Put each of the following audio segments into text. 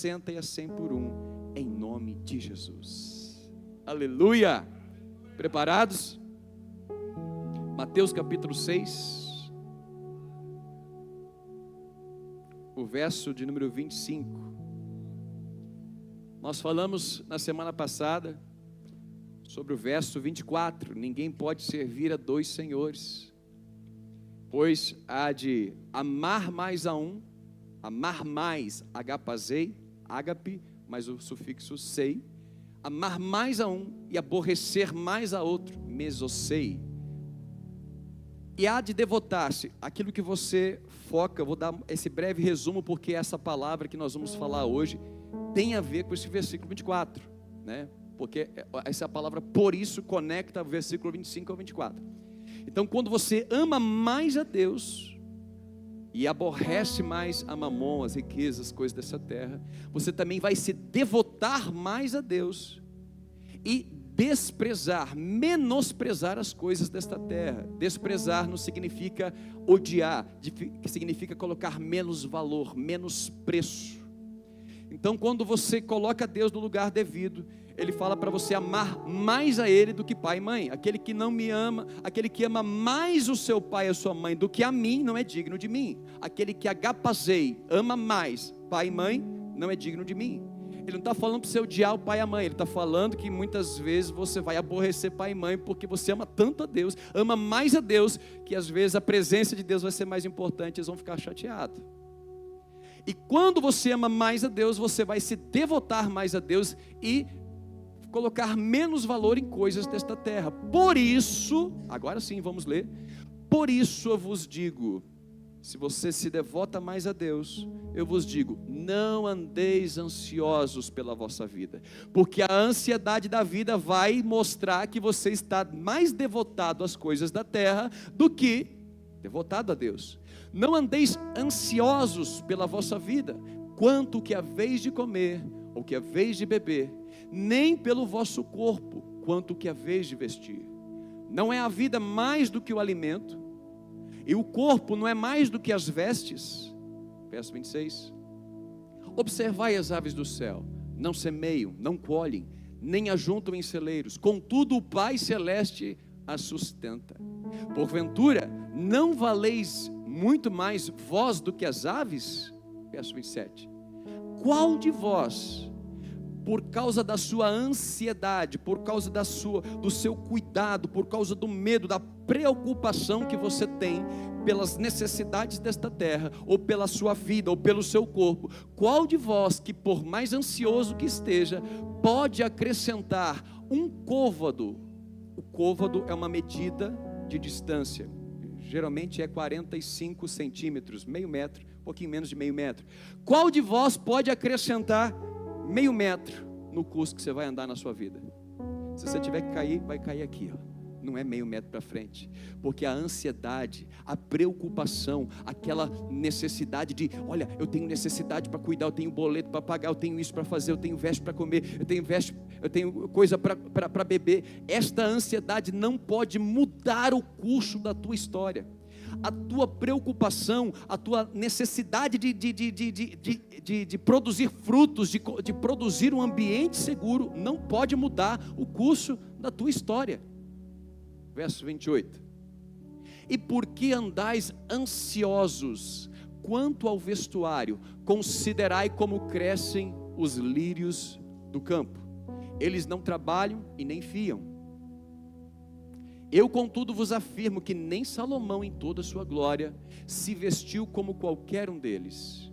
60 e a 100 por um, em nome de Jesus. Aleluia! Preparados? Mateus capítulo 6, o verso de número 25. Nós falamos na semana passada sobre o verso 24, ninguém pode servir a dois senhores, pois há de amar mais a um, amar mais, agapazei, ágape, mais o sufixo sei, amar mais a um e aborrecer mais a outro, mesosei. E há de devotar-se, aquilo que você foca, eu vou dar esse breve resumo, porque essa palavra que nós vamos falar hoje tem a ver com esse versículo 24, né? Porque essa palavra, por isso, conecta o versículo 25 ao 24. Então, quando você ama mais a Deus e aborrece mais a mamon, as riquezas, as coisas dessa terra, você também vai se devotar mais a Deus e desprezar, menosprezar as coisas desta terra. Desprezar não significa odiar, que significa colocar menos valor, menos preço. Então, quando você coloca Deus no lugar devido, Ele fala para você amar mais a Ele do que pai e mãe. Aquele que não me ama, aquele que ama mais o seu pai e a sua mãe do que a mim, não é digno de mim. Aquele que agapazei, ama mais pai e mãe, não é digno de mim. Ele não está falando para você odiar o pai e a mãe, ele está falando que muitas vezes você vai aborrecer pai e mãe, porque você ama tanto a Deus, ama mais a Deus, que às vezes a presença de Deus vai ser mais importante, eles vão ficar chateados. E quando você ama mais a Deus, você vai se devotar mais a Deus e colocar menos valor em coisas desta terra. Por isso, agora sim vamos ler, por isso eu vos digo, se você se devota mais a Deus, eu vos digo, não andeis ansiosos pela vossa vida, porque a ansiedade da vida vai mostrar que você está mais devotado às coisas da terra do que devotado a Deus. Não andeis ansiosos pela vossa vida, quanto que haveis de comer, ou que haveis de beber, nem pelo vosso corpo, quanto que haveis de vestir. Não é a vida mais do que o alimento, e o corpo não é mais do que as vestes. Verso 26. Observai as aves do céu, não semeiam, não colhem, nem ajuntam em celeiros, contudo o Pai Celeste as sustenta. Porventura, não valeis muito mais vós do que as aves? Verso 27. Qual de vós, por causa da sua ansiedade, por causa do seu cuidado, por causa do medo, da preocupação que você tem pelas necessidades desta terra, ou pela sua vida, ou pelo seu corpo, qual de vós que por mais ansioso que esteja, pode acrescentar um côvado? O côvado é uma medida de distância, geralmente é 45 centímetros, meio metro, um pouquinho menos de meio metro. Qual de vós pode acrescentar meio metro no curso que você vai andar na sua vida? Se você tiver que cair, vai cair aqui, ó. Não é meio metro para frente, porque a ansiedade, a preocupação, aquela necessidade de, olha, eu tenho necessidade para cuidar, eu tenho boleto para pagar, eu tenho isso para fazer, eu tenho veste para comer, eu tenho coisa para beber. Esta ansiedade não pode mudar o curso da tua história. A tua preocupação, a tua necessidade de produzir frutos, de produzir um ambiente seguro, não pode mudar o curso da tua história. Verso 28. E por que andais ansiosos quanto ao vestuário? Considerai como crescem os lírios do campo. Eles não trabalham e nem fiam. Eu, contudo, vos afirmo que nem Salomão, em toda a sua glória, se vestiu como qualquer um deles.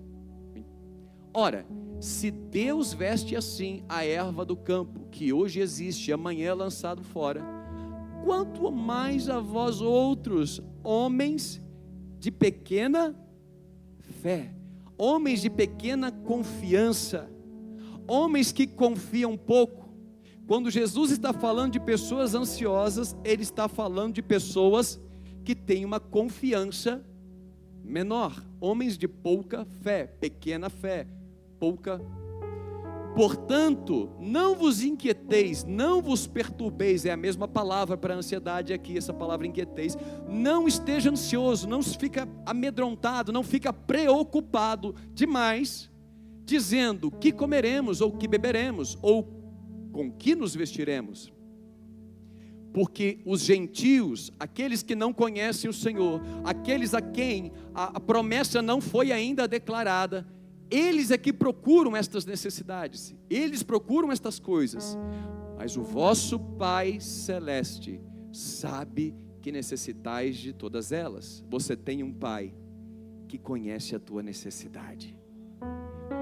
Ora, se Deus veste assim a erva do campo, que hoje existe e amanhã é lançado fora, quanto mais a vós outros, homens de pequena fé, homens de pequena confiança, homens que confiam pouco. Quando Jesus está falando de pessoas ansiosas, Ele está falando de pessoas que têm uma confiança menor, homens de pouca fé, pequena fé, pouca. Portanto, não vos inquieteis, não vos perturbeis, é a mesma palavra para ansiedade aqui, essa palavra inquieteis. Não esteja ansioso, não fica amedrontado, não fica preocupado demais, dizendo: que comeremos, ou que beberemos, ou com que nos vestiremos? Porque os gentios, aqueles que não conhecem o Senhor, aqueles a quem a promessa não foi ainda declarada, eles é que procuram estas necessidades, eles procuram estas coisas. Mas o vosso Pai Celeste sabe que necessitais de todas elas. Você tem um Pai que conhece a tua necessidade.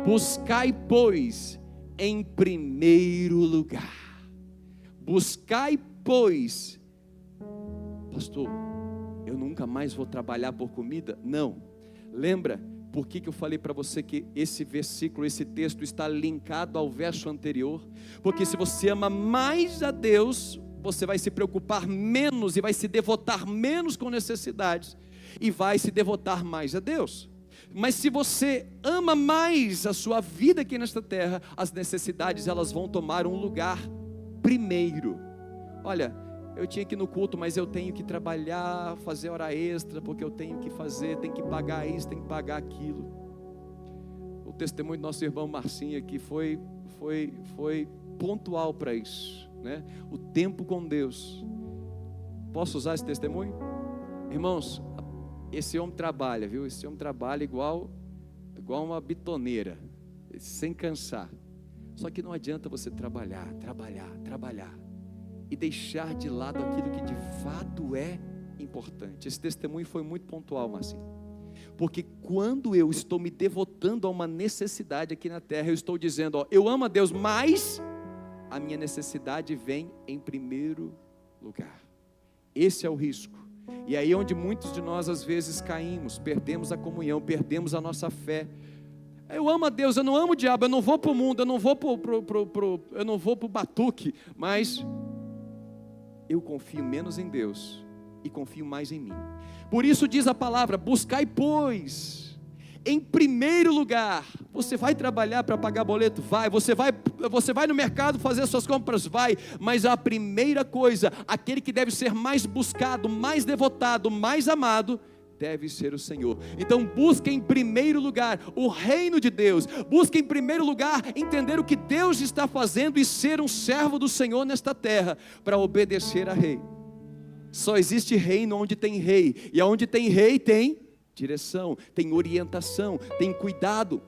Buscai, pois, em primeiro lugar. Buscai, pois, pastor, eu nunca mais vou trabalhar por comida? Não. Lembra por que eu falei para você que esse versículo, esse texto está linkado ao verso anterior? Porque se você ama mais a Deus, você vai se preocupar menos e vai se devotar menos com necessidades e vai se devotar mais a Deus. Mas se você ama mais a sua vida aqui nesta terra, as necessidades elas vão tomar um lugar primeiro. Olha, eu tinha que ir no culto, mas eu tenho que trabalhar, fazer hora extra, porque eu tenho que fazer, tenho que pagar isso, tenho que pagar aquilo. O testemunho do nosso irmão Marcinho aqui foi pontual para isso, né? O tempo com Deus. Posso usar esse testemunho? Irmãos, esse homem trabalha, viu? Esse homem trabalha igual uma bitoneira, sem cansar. Só que não adianta você trabalhar e deixar de lado aquilo que de fato é importante. Esse testemunho foi muito pontual, Marcinho. Porque quando eu estou me devotando a uma necessidade aqui na terra, eu estou dizendo, ó, eu amo a Deus, mas a minha necessidade vem em primeiro lugar. Esse é o risco. E aí é onde muitos de nós às vezes caímos, perdemos a comunhão, perdemos a nossa fé. Eu amo a Deus, eu não amo o diabo, eu não vou para o mundo, eu não vou para o batuque, mas eu confio menos em Deus e confio mais em mim. Por isso diz a palavra: buscai, pois, em primeiro lugar. Você vai trabalhar para pagar boleto? Vai. Você vai no mercado fazer suas compras? Vai. Mas a primeira coisa, aquele que deve ser mais buscado, mais devotado, mais amado, deve ser o Senhor. Então busque em primeiro lugar o reino de Deus. Busque em primeiro lugar entender o que Deus está fazendo e ser um servo do Senhor nesta terra, para obedecer a rei. Só existe reino onde tem rei, e onde tem rei tem direção, tem orientação, tem cuidado,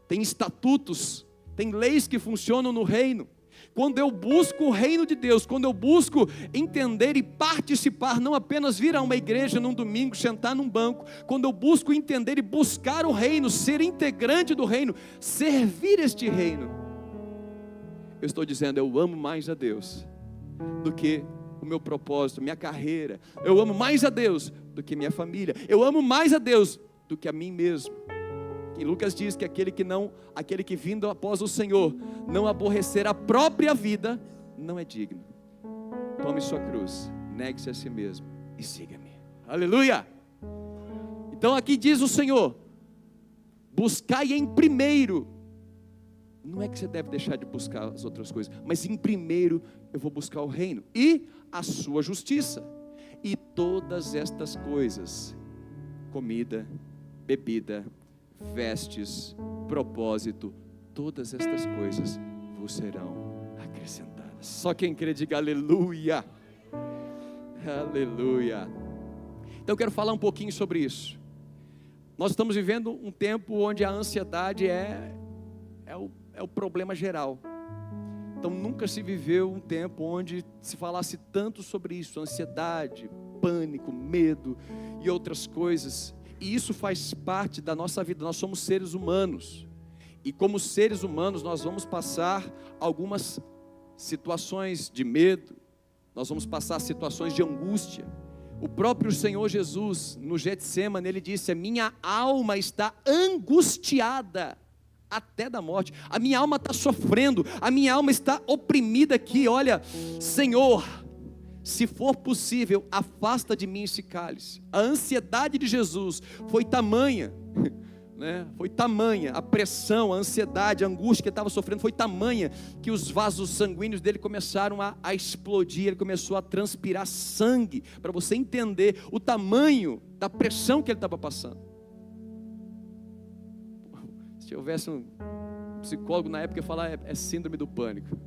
tem estatutos, tem leis que funcionam no reino. Quando eu busco o reino de Deus, quando eu busco entender e participar, não apenas vir a uma igreja num domingo, sentar num banco, quando eu busco entender e buscar o reino, ser integrante do reino, servir este reino, eu estou dizendo, eu amo mais a Deus do que o meu propósito, minha carreira. Eu amo mais a Deus do que minha família. Eu amo mais a Deus do que a mim mesmo. E Lucas diz que aquele que vindo após o Senhor não aborrecer a própria vida, não é digno. Tome sua cruz, negue-se a si mesmo e siga-me. Aleluia! Então aqui diz o Senhor: buscai em primeiro. Não é que você deve deixar de buscar as outras coisas, mas em primeiro eu vou buscar o reino e a sua justiça. E todas estas coisas, comida, bebida, vestes, propósito, todas estas coisas vos serão acrescentadas. Só quem crê diga aleluia. Aleluia. Então eu quero falar um pouquinho sobre isso. Nós estamos vivendo um tempo onde a ansiedade é o problema geral. Então nunca se viveu um tempo onde se falasse tanto sobre isso, ansiedade, pânico, medo e outras coisas. E isso faz parte da nossa vida. Nós somos seres humanos, e como seres humanos nós vamos passar algumas situações de medo, nós vamos passar situações de angústia. O próprio Senhor Jesus, no Getsêmani, ele disse: a minha alma está angustiada até da morte, a minha alma está sofrendo, a minha alma está oprimida aqui. Olha, Senhor, se for possível, afasta de mim esse cálice. A ansiedade de Jesus foi tamanha, né? Foi tamanha, a pressão, a ansiedade, a angústia que ele estava sofrendo foi tamanha, que os vasos sanguíneos dele começaram a explodir, ele começou a transpirar sangue, para você entender o tamanho da pressão que ele estava passando. Se Se houvesse um psicólogo na época, ia falar, é síndrome do pânico.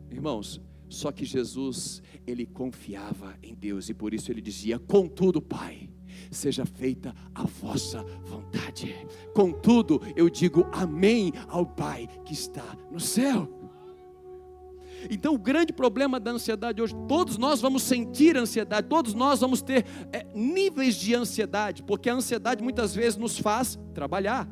Irmãos, só que Jesus, ele confiava em Deus, e por isso ele dizia: contudo, Pai, seja feita a vossa vontade. Contudo, eu digo amém ao Pai que está no céu. Então o grande problema da ansiedade hoje, todos nós vamos sentir ansiedade, todos nós vamos ter níveis de ansiedade, porque a ansiedade muitas vezes nos faz trabalhar.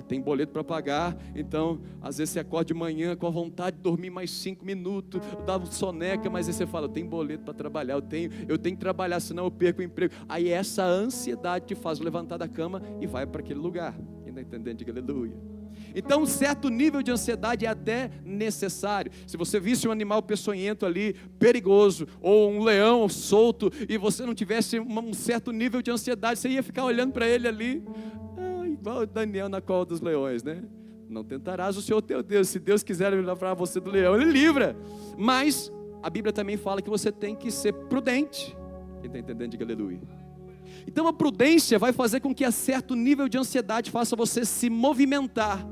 Tem boleto para pagar, então às vezes você acorda de manhã com a vontade de dormir mais 5 minutos, dá um soneca, mas aí você fala: eu tenho boleto para trabalhar, eu tenho que trabalhar, senão eu perco o emprego. Aí essa ansiedade te faz levantar da cama e vai para aquele lugar. Quem está entendendo, diga aleluia. Então um certo nível de ansiedade é até necessário. Se você visse um animal peçonhento ali, perigoso, ou um leão solto, e você não tivesse um certo nível de ansiedade, você ia ficar olhando para ele ali, igual o Daniel na cova dos leões, né? Não tentarás o Senhor teu Deus. Se Deus quiser livrar você do leão, Ele livra. Mas a Bíblia também fala que você tem que ser prudente. Quem está entendendo, diga aleluia. Então a prudência vai fazer com que a certo nível de ansiedade faça você se movimentar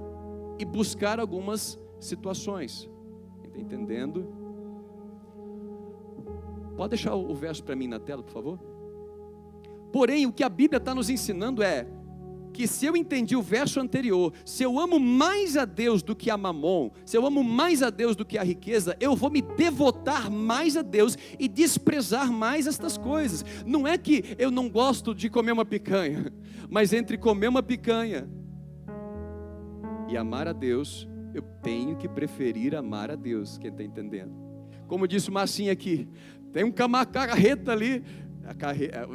e buscar algumas situações. Quem está entendendo? Pode deixar o verso para mim na tela, por favor? Porém, o que a Bíblia está nos ensinando é que se eu entendi o verso anterior, se eu amo mais a Deus do que a mamon, se eu amo mais a Deus do que a riqueza, eu vou me devotar mais a Deus e desprezar mais estas coisas. Não é que eu não gosto de comer uma picanha, mas entre comer uma picanha e amar a Deus, eu tenho que preferir amar a Deus. Quem está entendendo? Como disse o Marcinho aqui, tem uma carreta ali.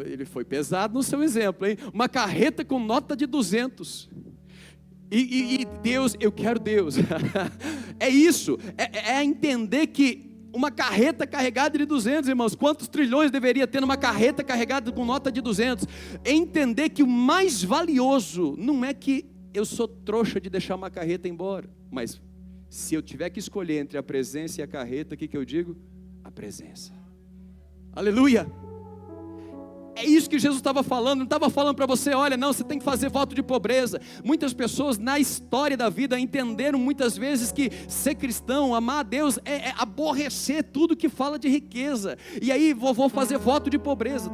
Ele foi pesado no seu exemplo, hein? Uma carreta com nota de 200. E Deus, eu quero Deus. É isso, é entender que uma carreta carregada de 200, irmãos, quantos trilhões deveria ter numa carreta carregada com nota de 200? É entender que o mais valioso não é que eu sou trouxa de deixar uma carreta embora, mas se eu tiver que escolher entre a presença e a carreta, o que eu digo? A presença. Aleluia! É isso que Jesus estava falando, não estava falando para você: olha, não, você tem que fazer voto de pobreza. Muitas pessoas na história da vida entenderam muitas vezes que ser cristão, amar a Deus, é aborrecer tudo que fala de riqueza. E aí vou fazer voto de pobreza.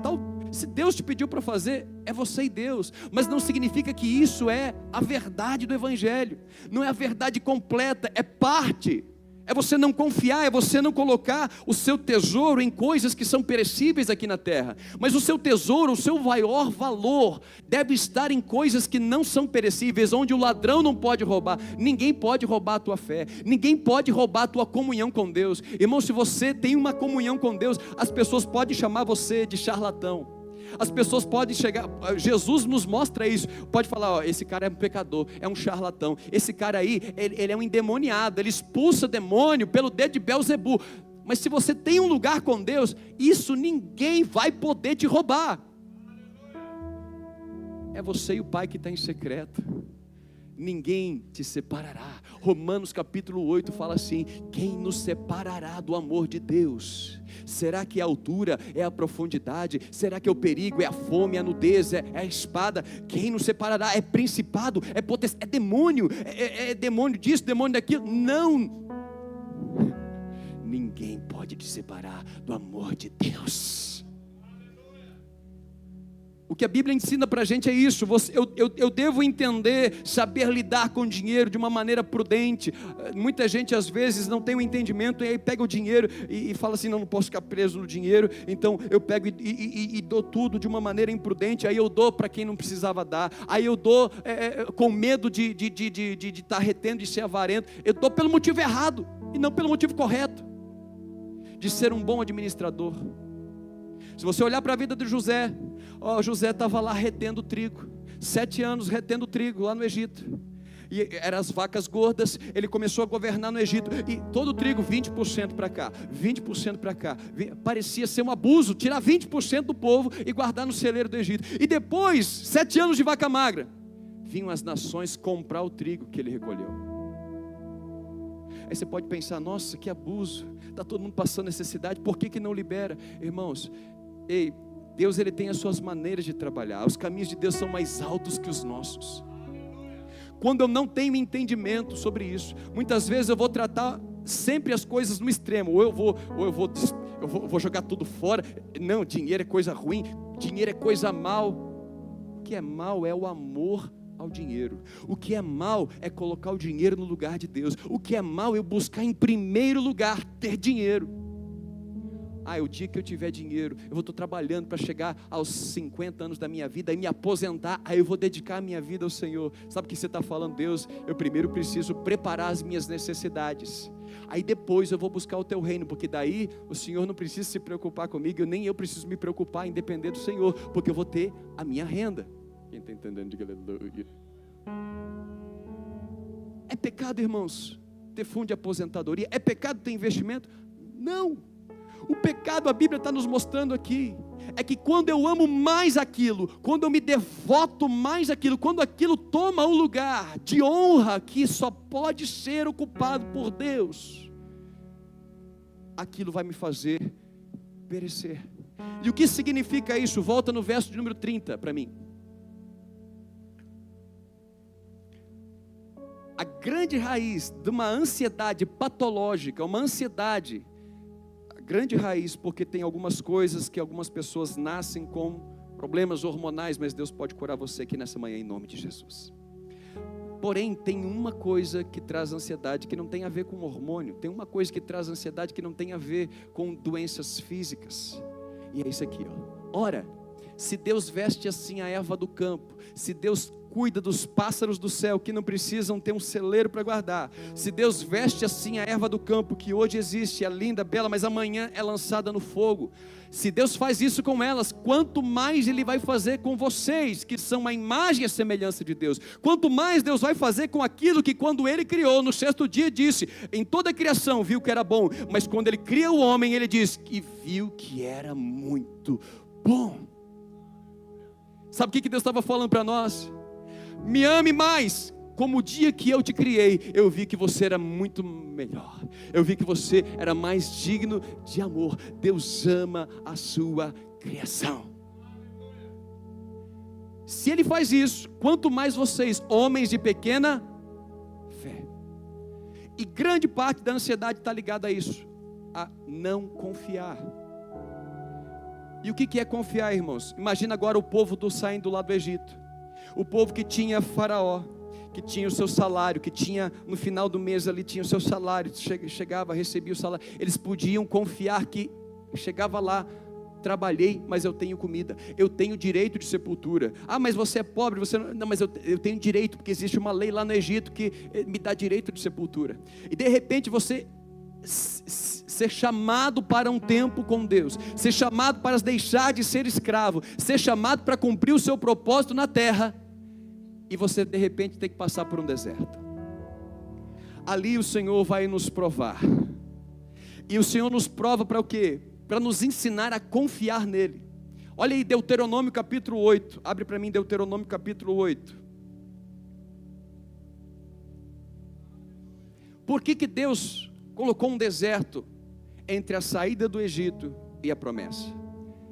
Se Deus te pediu para fazer, é você e Deus, mas não significa que isso é a verdade do Evangelho. Não é a verdade completa, é parte. É você não confiar, é você não colocar o seu tesouro em coisas que são perecíveis aqui na terra. Mas o seu tesouro, o seu maior valor deve estar em coisas que não são perecíveis, onde o ladrão não pode roubar. Ninguém pode roubar a tua fé, ninguém pode roubar a tua comunhão com Deus. Irmão, se você tem uma comunhão com Deus, as pessoas podem chamar você de charlatão. As pessoas podem chegar, Jesus nos mostra isso, pode falar: esse cara é um pecador, é um charlatão, esse cara aí, ele é um endemoniado, ele expulsa demônio pelo dedo de Belzebu. Mas se você tem um lugar com Deus, isso ninguém vai poder te roubar. É você e o Pai que está em secreto. Ninguém te separará. Romanos capítulo 8 fala assim: quem nos separará do amor de Deus? Será que a altura é a profundidade? Será que é o perigo, é a fome, é a nudez, é a espada? Quem nos separará? É principado, é potestade, é demônio, é demônio disso, demônio daquilo? Não, ninguém pode te separar do amor de Deus. O que a Bíblia ensina para a gente é isso. Eu devo entender, saber lidar com o dinheiro de uma maneira prudente. Muita gente às vezes não tem o entendimento, e aí pega o dinheiro e fala assim: não posso ficar preso no dinheiro, então eu pego e dou tudo de uma maneira imprudente. Aí eu dou para quem não precisava dar, aí eu dou com medo de estar retendo, de ser avarento. Eu dou pelo motivo errado e não pelo motivo correto, de ser um bom administrador. Se você olhar para a vida de José, José estava lá retendo trigo, 7 anos retendo trigo lá no Egito, e eram as vacas gordas. Ele começou a governar no Egito, e todo o trigo 20% para cá, 20% para cá, parecia ser um abuso, tirar 20% do povo e guardar no celeiro do Egito. E depois, 7 anos de vaca magra, vinham as nações comprar o trigo que ele recolheu. Aí você pode pensar: nossa, que abuso, está todo mundo passando necessidade, por que não libera? Irmãos, Deus, ele tem as suas maneiras de trabalhar. Os caminhos de Deus são mais altos que os nossos. quando eu não tenho entendimento sobre isso. Muitas vezes eu vou tratar sempre as coisas no extremo, ou eu vou jogar tudo fora. Não, dinheiro é coisa ruim, dinheiro é coisa mal. O que é mal é o amor ao dinheiro. O que é mal é colocar o dinheiro no lugar de Deus. O que é mal é eu buscar em primeiro lugar ter dinheiro. O dia que eu tiver dinheiro, eu estou trabalhando para chegar aos 50 anos da minha vida e me aposentar, aí eu vou dedicar a minha vida ao Senhor. Sabe o que você está falando? Deus, eu primeiro preciso preparar as minhas necessidades, aí depois eu vou buscar o teu reino, porque daí o Senhor não precisa se preocupar comigo, nem eu preciso me preocupar em depender do Senhor, porque eu vou ter a minha renda. Quem está entendendo, diga aleluia. É pecado, irmãos, ter fundo de aposentadoria? É pecado ter investimento? Não. O pecado, a Bíblia está nos mostrando aqui, é que quando eu amo mais aquilo, quando eu me devoto mais aquilo, quando aquilo toma o lugar de honra que só pode ser ocupado por Deus, aquilo vai me fazer perecer. E o que significa isso? Volta no verso de número 30 para mim. A grande raiz de uma ansiedade patológica, uma ansiedade, grande raiz, porque tem algumas coisas que algumas pessoas nascem com problemas hormonais, mas Deus pode curar você aqui nessa manhã em nome de Jesus. Porém, tem uma coisa que traz ansiedade que não tem a ver com hormônio, tem uma coisa que traz ansiedade que não tem a ver com doenças físicas, e é isso aqui, ó. Ora, se Deus veste assim a erva do campo, se Deus cuida dos pássaros do céu que não precisam ter um celeiro para guardar, se Deus veste assim a erva do campo que hoje existe, é linda, bela, mas amanhã é lançada no fogo, se Deus faz isso com elas, quanto mais Ele vai fazer com vocês, que são a imagem e a semelhança de Deus. Quanto mais Deus vai fazer com aquilo que quando Ele criou, no sexto dia disse, em toda a criação viu que era bom, mas quando Ele cria o homem, Ele diz, que viu que era muito bom. Sabe o que Deus estava falando para nós? Me ame mais, como o dia que eu te criei, eu vi que você era muito melhor, eu vi que você era mais digno de amor. Deus ama a sua criação. Se Ele faz isso, quanto mais vocês, homens de pequena fé. E grande parte da ansiedade está ligada a isso, a não confiar. E o que é confiar, irmãos? Imagina agora o povo saindo lá do Egito, o povo que tinha Faraó, que tinha o seu salário, que tinha no final do mês ali, tinha o seu salário, chegava, recebia o salário, eles podiam confiar que chegava lá, trabalhei, mas eu tenho comida, eu tenho direito de sepultura. Mas você é pobre, você não, mas eu tenho direito, porque existe uma lei lá no Egito que me dá direito de sepultura. E de repente você ser chamado para um tempo com Deus, ser chamado para deixar de ser escravo, ser chamado para cumprir o seu propósito na terra, e você de repente tem que passar por um deserto. Ali o Senhor vai nos provar, e o Senhor nos prova para o quê? Para nos ensinar a confiar nele. Olha aí Deuteronômio capítulo 8, abre para mim Deuteronômio capítulo 8. Por que Deus colocou um deserto entre a saída do Egito e a promessa?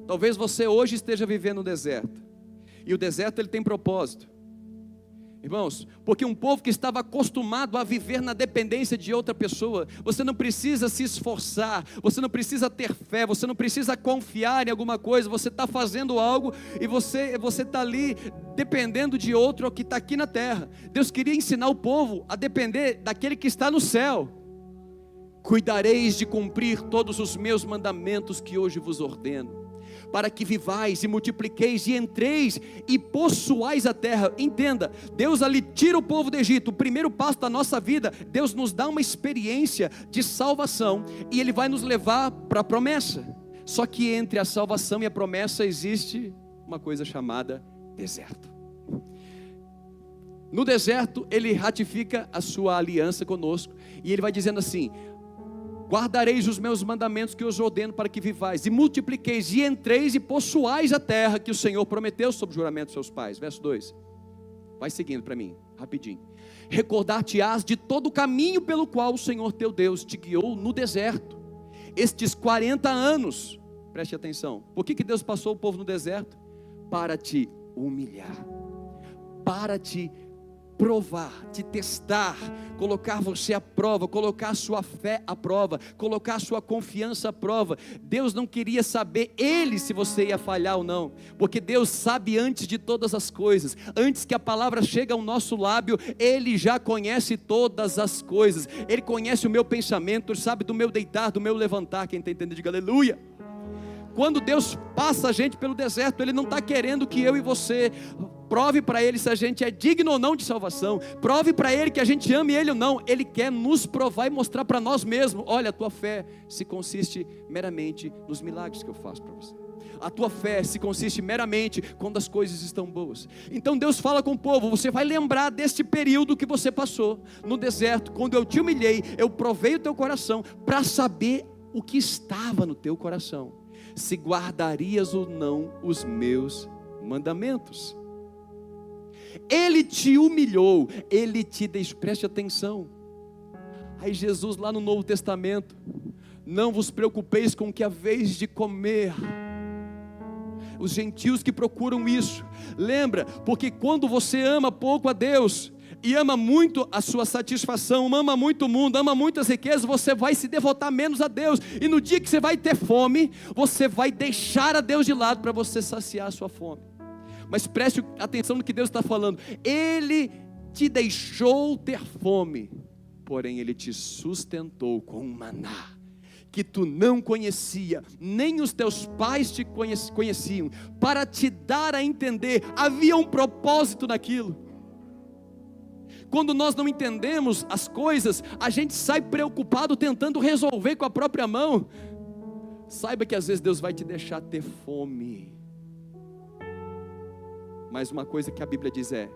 Talvez você hoje esteja vivendo no deserto, e o deserto ele tem propósito, irmãos, porque um povo que estava acostumado a viver na dependência de outra pessoa, você não precisa se esforçar, você não precisa ter fé, você não precisa confiar em alguma coisa, você está fazendo algo e você está ali dependendo de outro que está aqui na terra. Deus queria ensinar o povo a depender daquele que está no céu. Cuidareis de cumprir todos os meus mandamentos que hoje vos ordeno, para que vivais e multipliqueis e entreis e possuais a terra. Entenda, Deus ali tira o povo do Egito. O primeiro passo da nossa vida, Deus nos dá uma experiência de salvação, e Ele vai nos levar para a promessa. Só que entre a salvação e a promessa existe uma coisa chamada deserto. No deserto Ele ratifica a sua aliança conosco, e Ele vai dizendo assim: guardareis os meus mandamentos que eu os ordeno, para que vivais e multipliqueis e entreis e possuais a terra que o Senhor prometeu sob juramento aos seus pais. Verso 2, vai seguindo para mim, rapidinho. Recordar-te-ás de todo o caminho pelo qual o Senhor teu Deus te guiou no deserto, estes 40 anos, preste atenção. Por que Deus passou o povo no deserto? Para te humilhar, para te provar, te testar, colocar você à prova, colocar a sua fé à prova, colocar a sua confiança à prova. Deus não queria saber se você ia falhar ou não, porque Deus sabe antes de todas as coisas. Antes que a palavra chegue ao nosso lábio, Ele já conhece todas as coisas. Ele conhece o meu pensamento, Ele sabe do meu deitar, do meu levantar. Quem está entendendo, diga aleluia. Quando Deus passa a gente pelo deserto, Ele não está querendo que eu e você prove para Ele se a gente é digno ou não de salvação, prove para Ele que a gente ama Ele ou não. Ele quer nos provar e mostrar para nós mesmos: olha, a tua fé se consiste meramente nos milagres que eu faço para você. A tua fé se consiste meramente quando as coisas estão boas. Então Deus fala com o povo: você vai lembrar deste período que você passou no deserto, quando eu te humilhei, eu provei o teu coração, para saber o que estava no teu coração, se guardarias ou não os meus mandamentos. Ele te humilhou, Ele te deixou, preste atenção. Aí Jesus lá no Novo Testamento: não vos preocupeis com o que haveis de comer. Os gentios que procuram isso, lembra, porque quando você ama pouco a Deus e ama muito a sua satisfação, ama muito o mundo, ama muito as riquezas, você vai se devotar menos a Deus, e no dia que você vai ter fome, você vai deixar a Deus de lado para você saciar a sua fome. Mas preste atenção no que Deus está falando: Ele te deixou ter fome, porém Ele te sustentou com um maná que tu não conhecia, nem os teus pais te conheciam, para te dar a entender, havia um propósito naquilo. Quando nós não entendemos as coisas, a gente sai preocupado tentando resolver com a própria mão. Saiba que às vezes Deus vai te deixar ter fome. Mas uma coisa que a Bíblia diz é: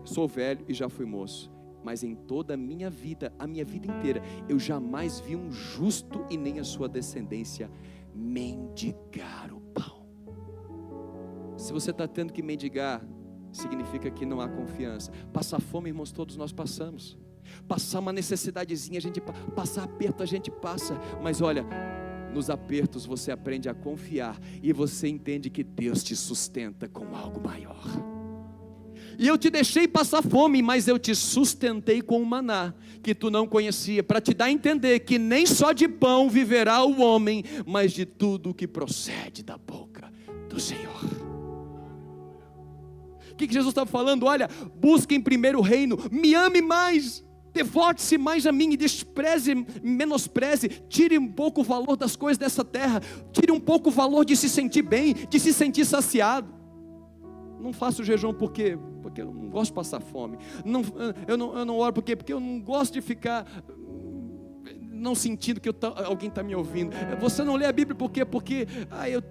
sou velho e já fui moço, mas em toda a minha vida inteira, eu jamais vi um justo e nem a sua descendência mendigar o pão. Se você está tendo que mendigar, significa que não há confiança. Passar fome, irmãos, todos nós passamos. Passar uma necessidadezinha, passar aperto, a gente passa. Mas olha, nos apertos você aprende a confiar, e você entende que Deus te sustenta com algo maior. E eu te deixei passar fome, mas eu te sustentei com um maná que tu não conhecia, para te dar a entender que nem só de pão viverá o homem, mas de tudo que procede da boca do Senhor. O que Jesus estava falando? Olha, busque em primeiro o reino, me ame mais, devote-se mais a mim, e menospreze, tire um pouco o valor das coisas dessa terra, tire um pouco o valor de se sentir bem, de se sentir saciado. Não faço jejum porque eu não gosto de passar fome. Eu não oro porque eu não gosto de ficar não sentindo que alguém está me ouvindo. Você não lê a Bíblia porque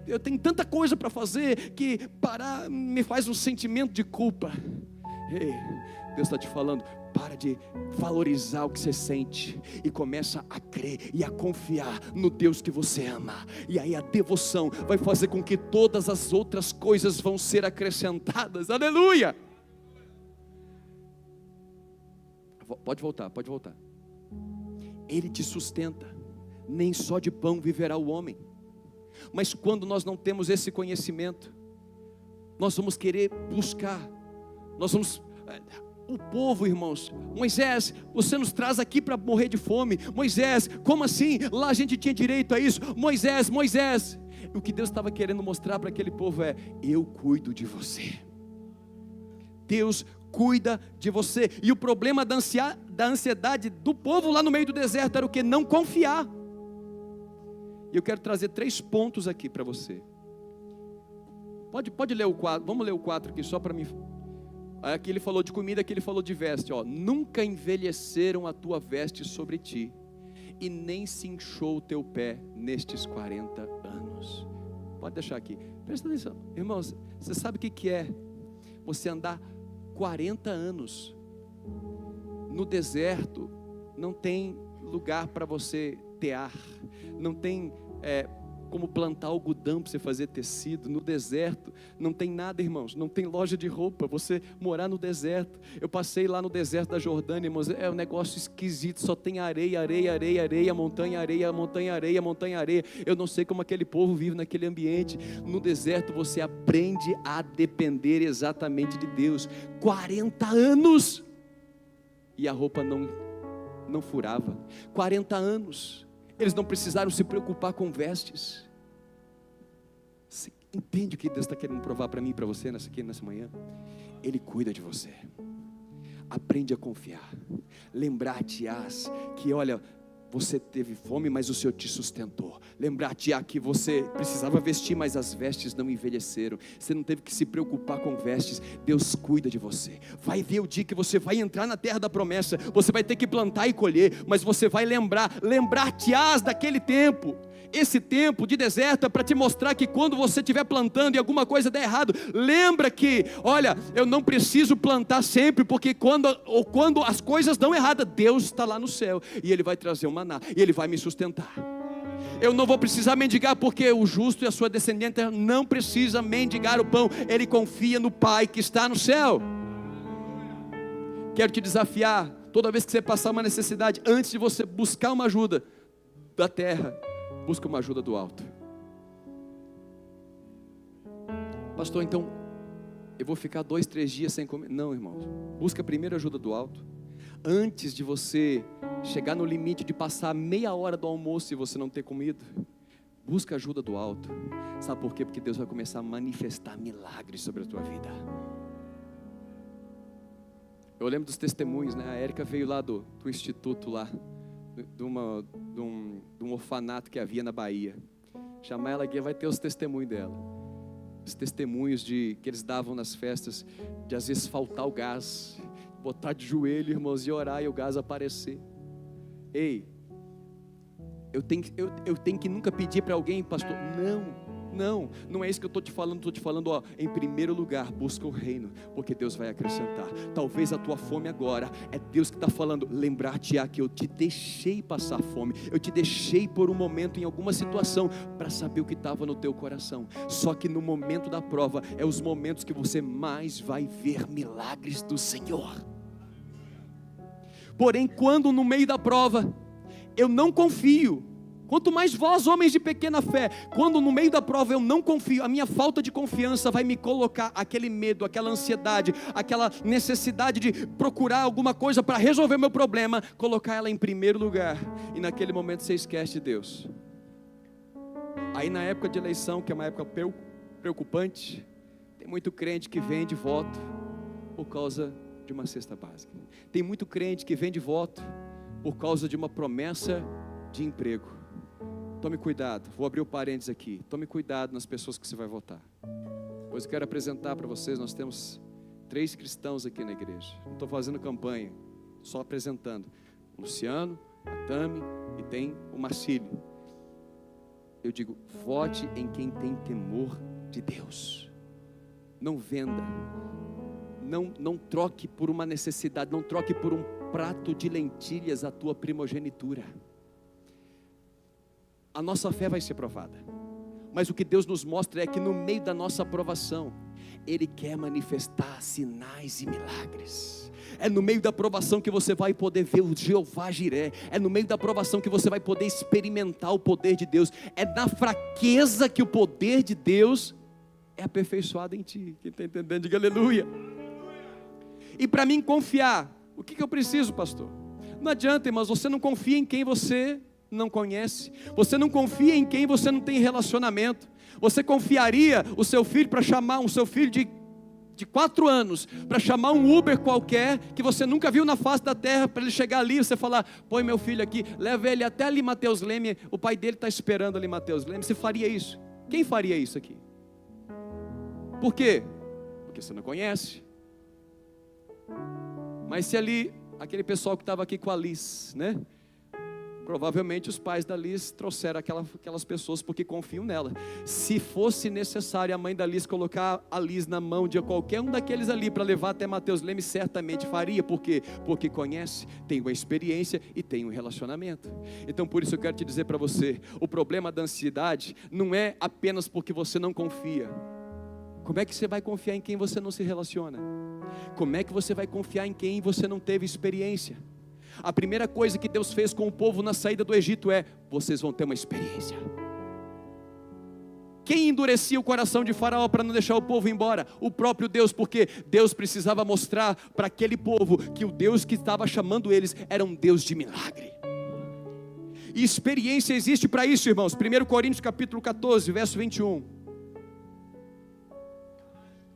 eu tenho tanta coisa para fazer que parar me faz um sentimento de culpa. Ei, Deus está te falando: para de valorizar o que você sente e começa a crer e a confiar no Deus que você ama. E aí a devoção vai fazer com que todas as outras coisas vão ser acrescentadas. Aleluia! Pode voltar. Ele te sustenta, nem só de pão viverá o homem. Mas quando nós não temos esse conhecimento, nós vamos querer buscar, o povo, irmãos: Moisés, você nos traz aqui para morrer de fome. Moisés, como assim? Lá a gente tinha direito a isso. Moisés. O que Deus estava querendo mostrar para aquele povo é: eu cuido de você. Deus cuida de você. E o problema da ansiedade do povo lá no meio do deserto era o que? Não confiar. E eu quero trazer 3 pontos aqui para você. Pode ler o 4, vamos ler o 4 aqui só para mim. Aqui ele falou de comida, aqui ele falou de veste. Nunca envelheceram a tua veste sobre ti, e nem se inchou o teu pé nestes 40 anos. Pode deixar aqui, presta atenção. Irmãos, você sabe o que é você andar 40 anos no deserto? Não tem lugar para você ter ar, não tem como plantar algodão para você fazer tecido. No deserto não tem nada, irmãos, não tem loja de roupa, você morar no deserto. Eu passei lá no deserto da Jordânia, irmãos, é um negócio esquisito, só tem areia, areia, areia, areia, montanha, areia, montanha, areia, montanha, areia. Eu não sei como aquele povo vive naquele ambiente. No deserto você aprende a depender exatamente de Deus. 40 anos e a roupa não furava. 40 anos. Eles não precisaram se preocupar com vestes. Você entende o que Deus está querendo provar para mim e para você nessa manhã? Ele cuida de você. Aprende a confiar. Lembrar-te-ás que, olha, você teve fome, mas o Senhor te sustentou. Lembrar-te-á que você precisava vestir, mas as vestes não envelheceram. Você não teve que se preocupar com vestes. Deus cuida de você. Vai ver o dia que você vai entrar na terra da promessa. Você vai ter que plantar e colher, mas você vai lembrar-te-ás daquele tempo. Esse tempo de deserto é para te mostrar que quando você estiver plantando e alguma coisa der errado, lembra que, olha, eu não preciso plantar sempre, porque quando as coisas dão errado, Deus está lá no céu, e Ele vai trazer o maná, e Ele vai me sustentar. Eu não vou precisar mendigar, porque o justo e a sua descendente não precisa mendigar o pão, ele confia no Pai que está no céu. Quero te desafiar, toda vez que você passar uma necessidade, antes de você buscar uma ajuda da terra, busca uma ajuda do alto. Pastor, então eu vou ficar 2, 3 dias sem comer? Não, irmãos, busca primeiro a ajuda do alto. Antes de você chegar no limite de passar meia hora do almoço e você não ter comido, busca a ajuda do alto. Sabe por quê? Porque Deus vai começar a manifestar milagres sobre a tua vida. Eu lembro dos testemunhos, né? A Érica veio lá do instituto lá, de um orfanato que havia na Bahia. Chamar ela aqui, vai ter os testemunhos dela. Os testemunhos que eles davam nas festas, de às vezes faltar o gás, botar de joelho, irmãos, e orar e o gás aparecer. Ei, eu tenho que nunca pedir para alguém, pastor, não é isso que eu estou te falando. Estou te falando, ó, em primeiro lugar, busca o reino, porque Deus vai acrescentar. Talvez a tua fome agora, é Deus que está falando, lembrar-te-á que eu te deixei passar fome, eu te deixei por um momento em alguma situação, para saber o que estava no teu coração. Só que no momento da prova, é os momentos que você mais vai ver milagres do Senhor. Porém, quando no meio da prova, eu não confio, quanto mais vós, homens de pequena fé, quando no meio da prova eu não confio, a minha falta de confiança vai me colocar aquele medo, aquela ansiedade, aquela necessidade de procurar alguma coisa para resolver meu problema, colocar ela em primeiro lugar, e naquele momento você esquece de Deus. Aí na época de eleição, que é uma época preocupante, tem muito crente que vende voto por causa de uma cesta básica. Tem muito crente que vende voto por causa de uma promessa de emprego. Tome cuidado, vou abrir o parênteses aqui. Tome cuidado nas pessoas que você vai votar. Pois eu quero apresentar para vocês, nós temos 3 cristãos aqui na igreja. Não estou fazendo campanha, só apresentando. O Luciano, a Tami e tem o Marcílio. Eu digo, vote em quem tem temor de Deus. Não venda. Não troque por uma necessidade, não troque por um prato de lentilhas a tua primogenitura. A nossa fé vai ser provada, mas o que Deus nos mostra é que no meio da nossa provação, Ele quer manifestar sinais e milagres. É no meio da provação que você vai poder ver o Jeová Jiré. É no meio da provação que você vai poder experimentar o poder de Deus. É na fraqueza que o poder de Deus é aperfeiçoado em ti. Quem está entendendo, diga aleluia. E para mim confiar, o que eu preciso, pastor? Não adianta, irmãos, você não confia em quem você não conhece, você não confia em quem você não tem relacionamento. Você confiaria o seu filho para chamar um seu filho de 4 anos, para chamar um Uber qualquer, que você nunca viu na face da terra, para ele chegar ali e você falar, põe meu filho aqui, leva ele até ali Mateus Leme, o pai dele está esperando ali Mateus Leme? Você faria isso? Quem faria isso aqui? Por quê? Porque você não conhece. Mas se ali, aquele pessoal que estava aqui com a Alice, né? Provavelmente os pais da Liz trouxeram aquelas pessoas porque confiam nela. Se fosse necessário a mãe da Liz colocar a Liz na mão de qualquer um daqueles ali para levar até Mateus Leme, certamente faria. Por quê? Porque conhece, tem uma experiência e tem um relacionamento. Então por isso eu quero te dizer para você, o problema da ansiedade não é apenas porque você não confia. Como é que você vai confiar em quem você não se relaciona? Como é que você vai confiar em quem você não teve experiência? A primeira coisa que Deus fez com o povo na saída do Egito é: vocês vão ter uma experiência. Quem endurecia o coração de Faraó para não deixar o povo embora? O próprio Deus, porque Deus precisava mostrar para aquele povo que o Deus que estava chamando eles era um Deus de milagre. E experiência existe para isso, irmãos. 1 Coríntios capítulo 14, verso 21.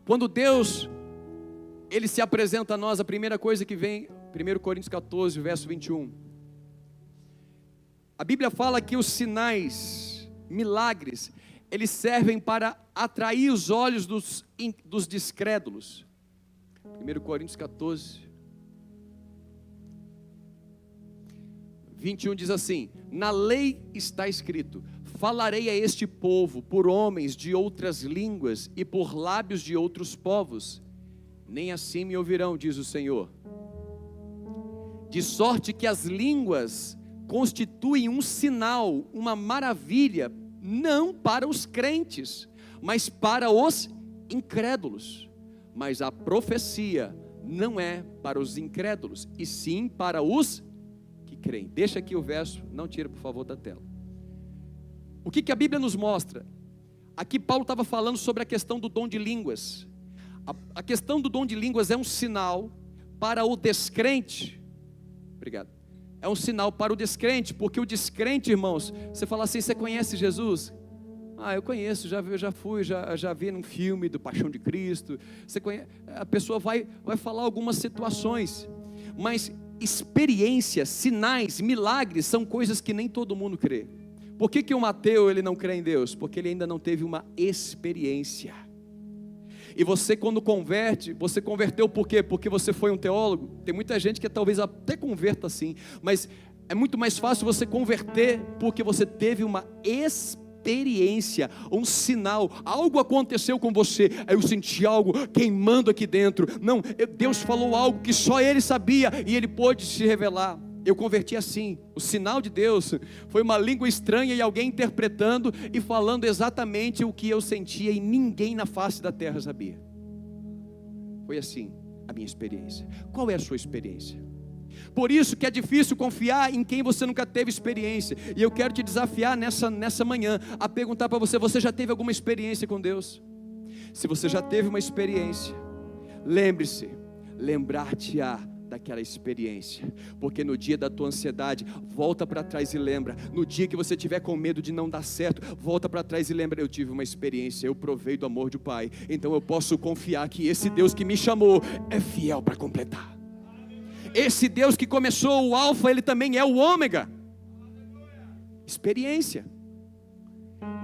Quando Deus, Ele se apresenta a nós, a primeira coisa que vem, 1 Coríntios 14, verso 21. A Bíblia fala que os sinais, milagres, eles servem para atrair os olhos dos descrédulos. 1 Coríntios 14, 21 diz assim: na lei está escrito: falarei a este povo por homens de outras línguas e por lábios de outros povos, nem assim me ouvirão, diz o Senhor. De sorte que as línguas constituem um sinal, uma maravilha, não para os crentes, mas para os incrédulos. Mas a profecia não é para os incrédulos, e sim para os que creem. Deixa aqui o verso, não tira por favor da tela. O que a Bíblia nos mostra? Aqui Paulo estava falando sobre a questão do dom de línguas. A questão do dom de línguas é um sinal para o descrente. Obrigado. É um sinal para o descrente, porque o descrente, irmãos, você fala assim: você conhece Jesus? Ah, eu conheço, já vi num filme do Paixão de Cristo. Você conhece, a pessoa vai falar algumas situações, mas experiências, sinais, milagres são coisas que nem todo mundo crê. Por que o Mateu ele não crê em Deus? Porque ele ainda não teve uma experiência. E você, quando converte, você converteu por quê? Porque você foi um teólogo? Tem muita gente que talvez até converta assim, mas é muito mais fácil você converter porque você teve uma experiência, um sinal, algo aconteceu com você. Eu senti algo queimando aqui dentro. Não, Deus falou algo que só Ele sabia e Ele pôde se revelar. Eu converti assim. O sinal de Deus foi uma língua estranha e alguém interpretando e falando exatamente o que eu sentia e ninguém na face da terra sabia. Foi assim a minha experiência. Qual é a sua experiência? Por isso que é difícil confiar em quem você nunca teve experiência. E eu quero te desafiar nessa manhã a perguntar para você: você já teve alguma experiência com Deus? Se você já teve uma experiência, lembre-se, lembrar-te-á daquela experiência, porque no dia da tua ansiedade, volta para trás e lembra. No dia que você tiver com medo de não dar certo, volta para trás e lembra: eu tive uma experiência, eu provei do amor do Pai, então eu posso confiar que esse Deus que me chamou é fiel para completar. Esse Deus que começou o alfa, Ele também é o ômega. Experiência.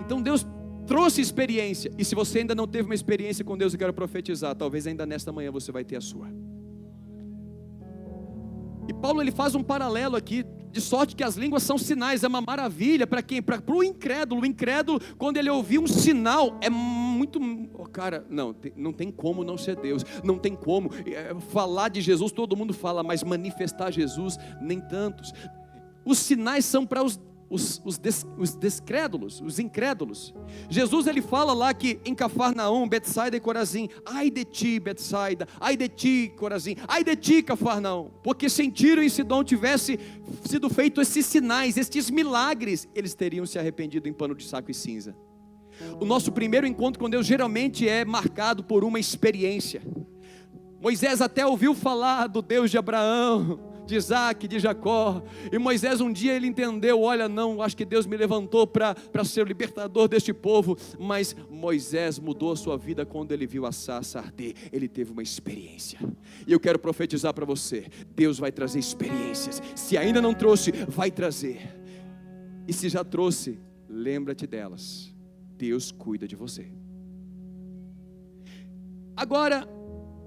Então Deus trouxe experiência, e se você ainda não teve uma experiência com Deus, eu quero profetizar, talvez ainda nesta manhã você vai ter a sua. E Paulo ele faz um paralelo aqui, de sorte que as línguas são sinais, é uma maravilha para quem? Para o incrédulo. O incrédulo, quando ele ouvir um sinal, é muito, cara, não tem como não ser Deus, não tem como, falar de Jesus todo mundo fala, mas manifestar Jesus, nem tantos. Os sinais são para os descrédulos, os incrédulos. Jesus ele fala lá que em Cafarnaum, Betsaida e Corazim: ai de ti Betsaida, ai de ti Corazim, ai de ti Cafarnaum, porque se em Tiro e Sidom tivesse sido feito esses sinais, estes milagres, eles teriam se arrependido em pano de saco e cinza. O nosso primeiro encontro com Deus geralmente é marcado por uma experiência. Moisés até ouviu falar do Deus de Abraão, de Isaac, de Jacó, e Moisés um dia ele entendeu: olha, não, acho que Deus me levantou para ser o libertador deste povo. Mas Moisés mudou a sua vida quando ele viu a sarça arder. Ele teve uma experiência, e eu quero profetizar para você: Deus vai trazer experiências. Se ainda não trouxe, vai trazer, e se já trouxe, lembra-te delas. Deus cuida de você. Agora,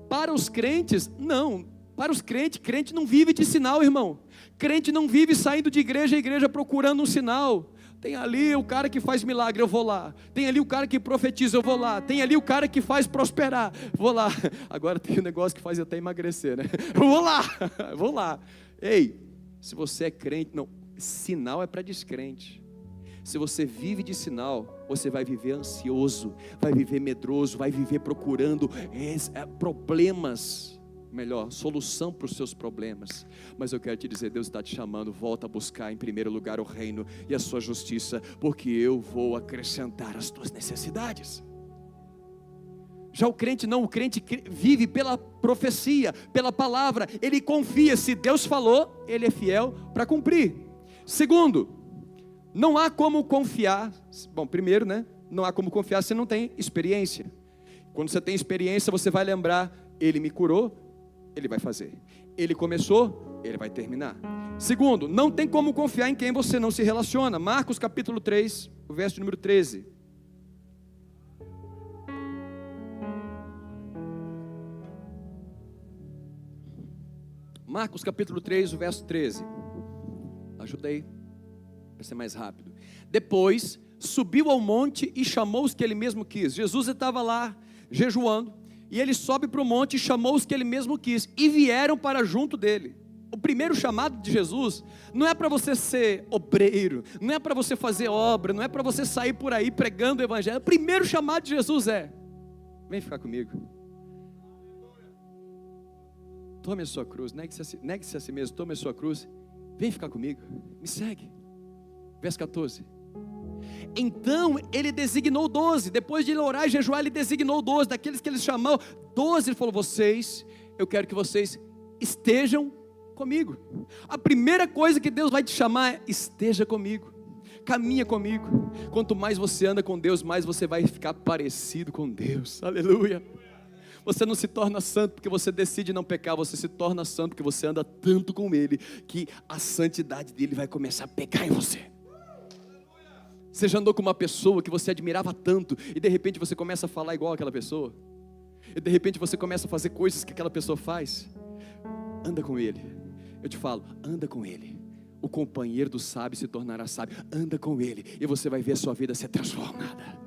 para os crentes, não, Para os crentes, crente não vive de sinal, irmão. Crente não vive saindo de igreja a igreja procurando um sinal. Tem ali o cara que faz milagre, eu vou lá. Tem ali o cara que profetiza, eu vou lá. Tem ali o cara que faz prosperar, vou lá. Agora tem um negócio que faz até emagrecer, né? Eu vou lá, vou lá. Ei, se você é crente, não, sinal é para descrente. Se você vive de sinal, você vai viver ansioso, vai viver medroso, vai viver procurando problemas. Melhor, solução para os seus problemas. Mas eu quero te dizer, Deus está te chamando, volta a buscar em primeiro lugar o reino e a sua justiça, porque eu vou acrescentar as tuas necessidades. Já o crente não, o crente vive pela profecia, pela palavra, ele confia, se Deus falou, ele é fiel para cumprir. Segundo, não há como confiar, bom, primeiro, né, não há como confiar se não tem experiência. Quando você tem experiência, você vai lembrar, ele me curou, ele vai fazer. Ele começou, ele vai terminar. Segundo, não tem como confiar em quem você não se relaciona. Marcos capítulo 3, o verso número 13. Marcos capítulo 3, o verso 13. Ajuda aí, para ser mais rápido. Depois, subiu ao monte e chamou os que ele mesmo quis. Jesus estava lá, jejuando. E ele sobe para o monte e chamou os que ele mesmo quis, e vieram para junto dele. O primeiro chamado de Jesus, não é para você ser obreiro, não é para você fazer obra, não é para você sair por aí pregando o evangelho. O primeiro chamado de Jesus é: vem ficar comigo. Tome a sua cruz, negue-se a si mesmo, tome a sua cruz, vem ficar comigo, me segue. Verso 14. Então ele designou 12, depois de ele orar e jejuar, ele designou 12, daqueles que ele chamou, 12, ele falou: vocês, eu quero que vocês estejam comigo. A primeira coisa que Deus vai te chamar é: esteja comigo, caminha comigo. Quanto mais você anda com Deus, mais você vai ficar parecido com Deus, aleluia. Você não se torna santo porque você decide não pecar, você se torna santo porque você anda tanto com Ele, que a santidade dele vai começar a pegar em você. Você já andou com uma pessoa que você admirava tanto, e de repente você começa a falar igual aquela pessoa, e de repente você começa a fazer coisas que aquela pessoa faz. Anda com ele, eu te falo, anda com ele. O companheiro do sábio se tornará sábio. Anda com ele, e você vai ver a sua vida ser transformada.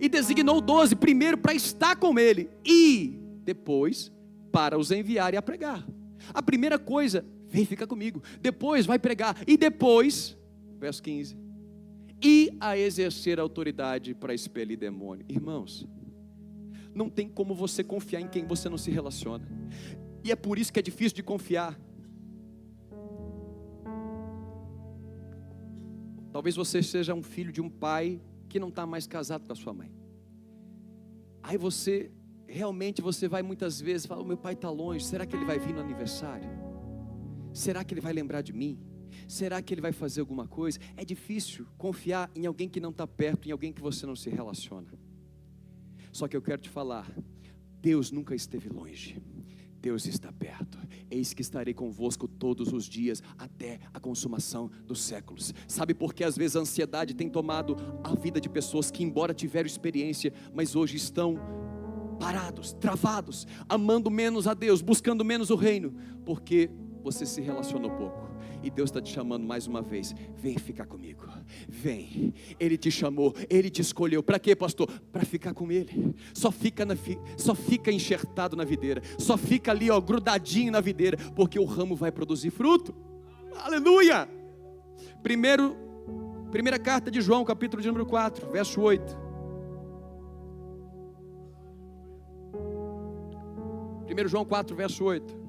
E designou 12, primeiro para estar com ele, e depois para os enviar e a pregar. A primeira coisa, vem ficar comigo. Depois vai pregar, e depois, verso 15, e a exercer autoridade para expelir demônio. Irmãos, não tem como você confiar em quem você não se relaciona, e é por isso que é difícil de confiar. Talvez você seja um filho de um pai que não está mais casado com a sua mãe. Aí você vai muitas vezes falar: o meu pai está longe, será que ele vai vir no aniversário? Será que ele vai lembrar de mim? Será que ele vai fazer alguma coisa? É difícil confiar em alguém que não está perto, em alguém que você não se relaciona. Só que eu quero te falar, Deus nunca esteve longe, Deus está perto. Eis que estarei convosco todos os dias, até a consumação dos séculos. Sabe por que às vezes a ansiedade tem tomado a vida de pessoas que, embora tiveram experiência, mas hoje estão parados, travados, amando menos a Deus, buscando menos o reino? Porque você se relacionou pouco. E Deus está te chamando mais uma vez: vem ficar comigo, vem. Ele te chamou, Ele te escolheu. Para quê, pastor? Para ficar com Ele. Só fica enxertado na videira, só fica ali, grudadinho na videira, porque o ramo vai produzir fruto. Aleluia. Primeira carta de João, capítulo de número 4, verso 8. 1 João 4, verso 8.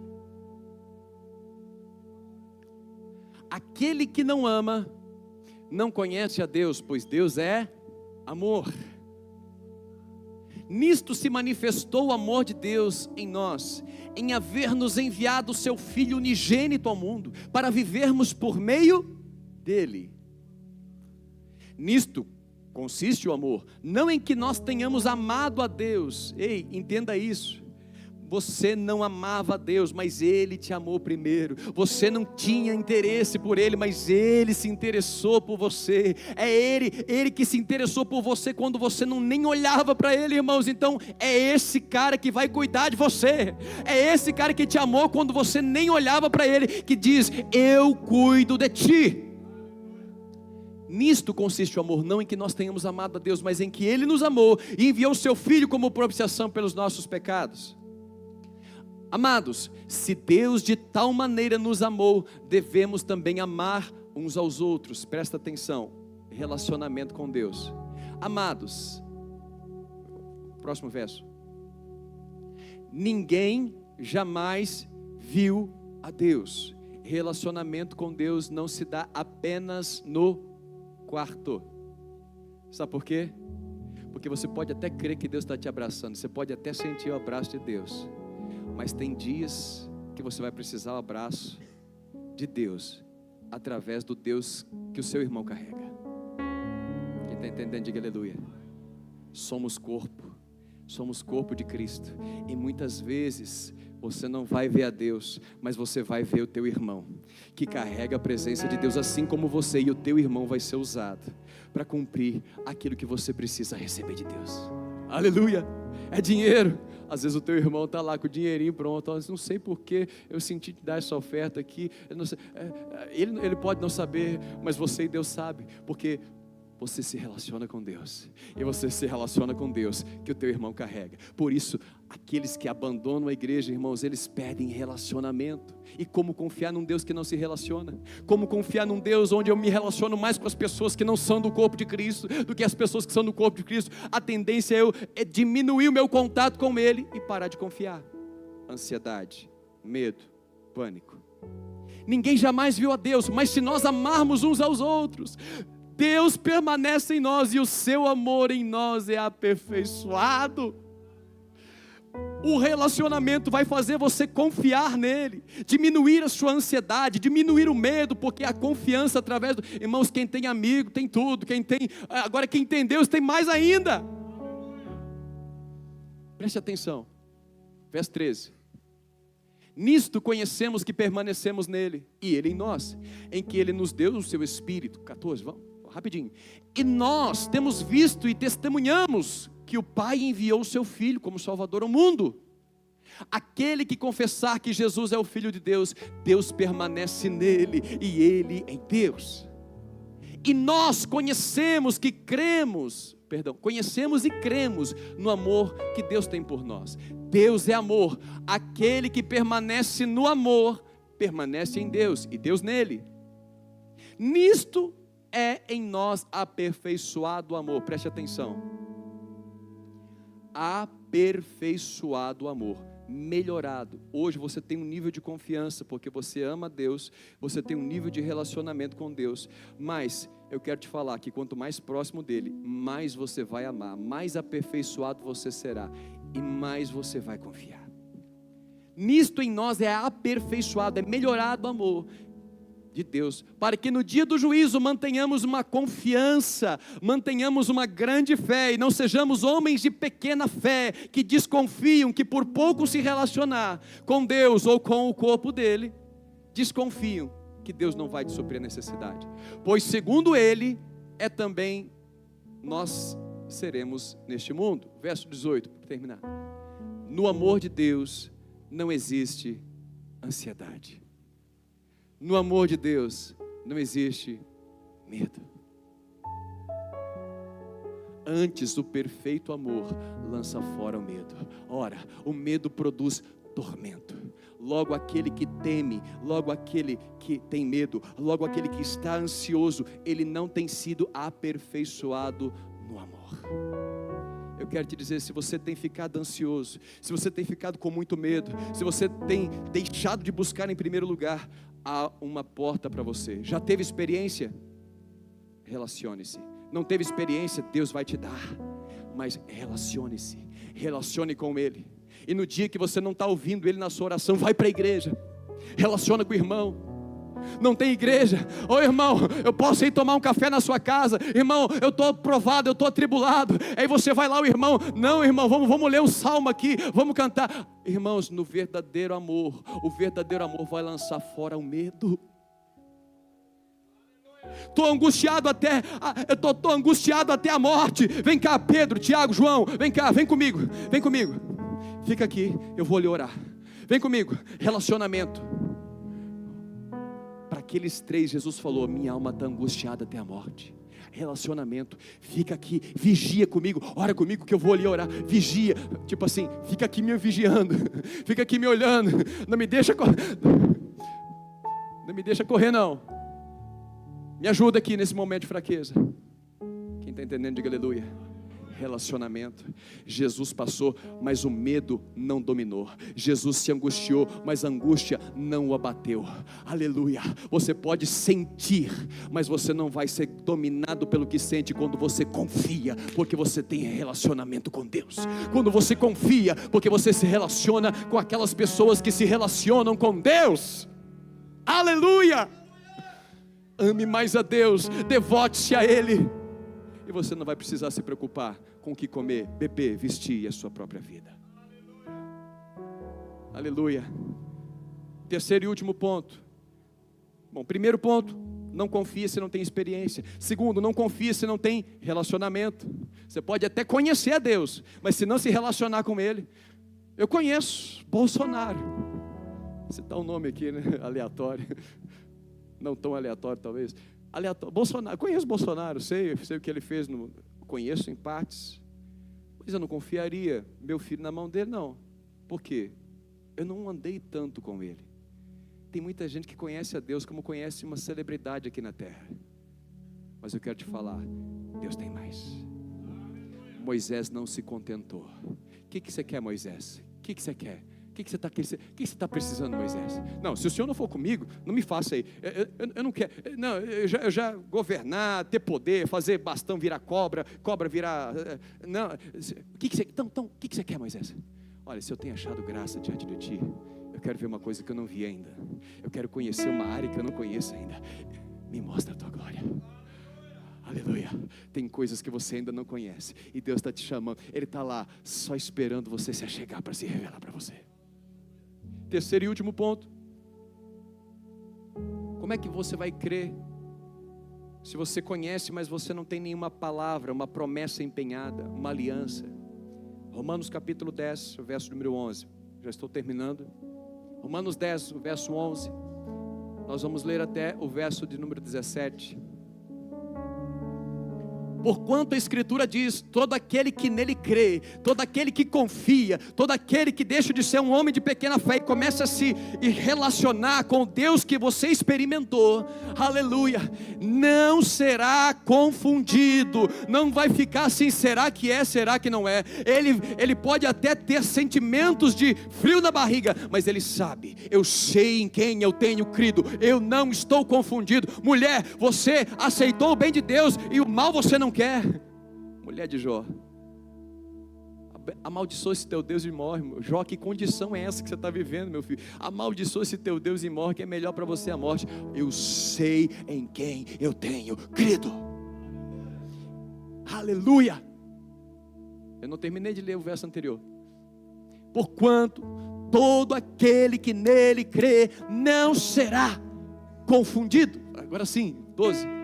Aquele que não ama, não conhece a Deus, pois Deus é amor. Nisto se manifestou o amor de Deus em nós, em haver nos enviado o seu Filho unigênito ao mundo, para vivermos por meio dele. Nisto consiste o amor, não em que nós tenhamos amado a Deus, ei, entenda isso, você não amava a Deus, mas Ele te amou primeiro. Você não tinha interesse por Ele, mas Ele se interessou por você. É Ele que se interessou por você quando você nem olhava para Ele, irmãos. Então é esse cara que vai cuidar de você. É esse cara que te amou quando você nem olhava para Ele, que diz: eu cuido de ti. Nisto consiste o amor, não em que nós tenhamos amado a Deus, mas em que Ele nos amou e enviou o seu Filho como propiciação pelos nossos pecados. Amados, se Deus de tal maneira nos amou, devemos também amar uns aos outros. Presta atenção, relacionamento com Deus. Amados, próximo verso. Ninguém jamais viu a Deus. Relacionamento com Deus não se dá apenas no quarto. Sabe por quê? Porque você pode até crer que Deus está te abraçando, você pode até sentir o abraço de Deus, mas tem dias que você vai precisar do abraço de Deus através do Deus que o seu irmão carrega. Quem está entendendo, diga aleluia. Somos corpo de Cristo, e muitas vezes você não vai ver a Deus, mas você vai ver o teu irmão, que carrega a presença de Deus assim como você, e o teu irmão vai ser usado para cumprir aquilo que você precisa receber de Deus. Aleluia. É dinheiro. Às vezes o teu irmão está lá com o dinheirinho pronto. Não sei porque eu senti te dar essa oferta aqui. Eu não sei. Ele pode não saber, mas você e Deus sabe, porque você se relaciona com Deus, e você se relaciona com Deus que o teu irmão carrega. Por isso, aqueles que abandonam a igreja, irmãos, eles perdem relacionamento. E como confiar num Deus que não se relaciona? Como confiar num Deus onde eu me relaciono mais com as pessoas que não são do corpo de Cristo do que as pessoas que são do corpo de Cristo? A tendência é diminuir o meu contato com Ele e parar de confiar. Ansiedade, medo, pânico. Ninguém jamais viu a Deus, mas se nós amarmos uns aos outros, Deus permanece em nós e o seu amor em nós é aperfeiçoado. O relacionamento vai fazer você confiar nele, diminuir a sua ansiedade, diminuir o medo, porque a confiança através do... Irmãos, quem tem amigo tem tudo, agora quem tem Deus tem mais ainda. Preste atenção, verso 13. Nisto conhecemos que permanecemos nele, e ele em nós, em que ele nos deu o seu Espírito. 14, vamos, rapidinho. E nós temos visto e testemunhamos que o Pai enviou o seu Filho como Salvador ao mundo. Aquele que confessar que Jesus é o Filho de Deus, Deus permanece nele e ele em Deus. E nós conhecemos e cremos no amor que Deus tem por nós. Deus é amor. Aquele que permanece no amor, permanece em Deus e Deus nele. Nisto é em nós aperfeiçoado o amor. Preste atenção. Aperfeiçoado o amor, melhorado. Hoje você tem um nível de confiança, porque você ama Deus, você tem um nível de relacionamento com Deus, mas eu quero te falar que quanto mais próximo dele, mais você vai amar, mais aperfeiçoado você será, e mais você vai confiar. Nisto em nós é aperfeiçoado, é melhorado o amor de Deus, para que no dia do juízo mantenhamos uma confiança, mantenhamos uma grande fé, e não sejamos homens de pequena fé, que desconfiam que por pouco se relacionar com Deus ou com o corpo dele, desconfiam que Deus não vai te suprir a necessidade, pois segundo ele, é também nós seremos neste mundo. Verso 18, para terminar. No amor de Deus não existe ansiedade. No amor de Deus não existe medo. Antes, o perfeito amor lança fora o medo. Ora, o medo produz tormento. Logo aquele que teme, logo aquele que tem medo, logo aquele que está ansioso, ele não tem sido aperfeiçoado no amor. Eu quero te dizer, se você tem ficado ansioso, se você tem ficado com muito medo, se você tem deixado de buscar em primeiro lugar, há uma porta para você. Já teve experiência? Relacione-se. Não teve experiência? Deus vai te dar. Mas relacione-se. Relacione com Ele. E no dia que você não está ouvindo Ele na sua oração, vai para a igreja. Relaciona com o irmão. Não tem igreja. Ô irmão, eu posso ir tomar um café na sua casa. Irmão, eu estou provado, eu estou atribulado. Aí você vai lá, o irmão, não irmão, vamos ler um salmo aqui, vamos cantar. Irmãos, no verdadeiro amor, o verdadeiro amor vai lançar fora o medo. Estou angustiado até a morte. Vem cá, Pedro, Tiago, João, vem cá, vem comigo. Fica aqui, eu vou lhe orar. Vem comigo, relacionamento. Para aqueles 3, Jesus falou: minha alma está angustiada até a morte. Relacionamento, fica aqui, vigia comigo, ora comigo que eu vou ali orar. Vigia, tipo assim, fica aqui me vigiando, fica aqui me olhando, não me deixa correr não. Me ajuda aqui nesse momento de fraqueza. Quem está entendendo, diga aleluia. Relacionamento. Jesus passou, mas o medo não dominou. Jesus se angustiou, mas a angústia não o abateu. Aleluia. Você pode sentir, mas você não vai ser dominado pelo que sente quando você confia, porque você tem relacionamento com Deus. Quando você confia, porque você se relaciona com aquelas pessoas que se relacionam com Deus. Aleluia. Ame mais a Deus, devote-se a Ele, e você não vai precisar se preocupar com o que comer, beber, vestir e a sua própria vida. Aleluia. Terceiro e último ponto. Bom, primeiro ponto, não confia se não tem experiência. Segundo, não confia se não tem relacionamento. Você pode até conhecer a Deus, mas se não se relacionar com Ele. Eu conheço Bolsonaro. Vou citar um nome aqui, né? Aleatório. Não tão aleatório talvez. Aleatório. Bolsonaro, conheço Bolsonaro, sei o que ele fez, conheço em partes, mas eu não confiaria meu filho na mão dele, não. Por quê? Eu não andei tanto com ele. Tem muita gente que conhece a Deus como conhece uma celebridade aqui na terra, mas eu quero te falar, Deus tem mais. Moisés não se contentou. O que você quer, Moisés? O que você quer? O que você está precisando, Moisés? Não, se o Senhor não for comigo, não me faça aí. Eu não quero. Não, eu já governar, ter poder, fazer bastão virar cobra virar. Não. O que você quer, Moisés? Olha, se eu tenho achado graça diante de ti, eu quero ver uma coisa que eu não vi ainda. Eu quero conhecer uma área que eu não conheço ainda. Me mostra a tua glória. Aleluia. Tem coisas que você ainda não conhece e Deus está te chamando. Ele está lá só esperando você se achegar para se revelar para você. Terceiro e último ponto. Como é que você vai crer se você conhece, mas você não tem nenhuma palavra, uma promessa empenhada, uma aliança? Romanos capítulo 10, o verso número 11. Já estou terminando. Romanos 10, o verso 11. Nós vamos ler até o verso de número 17. Porquanto a Escritura diz: todo aquele que nele crê, todo aquele que confia, todo aquele que deixa de ser um homem de pequena fé e começa a se relacionar com o Deus que você experimentou, aleluia, não será confundido, não vai ficar assim, será que é, será que não é? Ele pode até ter sentimentos de frio na barriga, mas ele sabe, eu sei em quem eu tenho crido, eu não estou confundido. Mulher, você aceitou o bem de Deus e o mal você não quer. Mulher de Jó, amaldiçoa esse teu Deus e morre. Jó, que condição é essa que você está vivendo, meu filho? Amaldiçoa esse teu Deus e morre, que é melhor para você a morte. Eu sei em quem eu tenho crido. Aleluia. Eu não terminei de ler o verso anterior. Porquanto todo aquele que nele crê não será confundido. Agora sim, 12.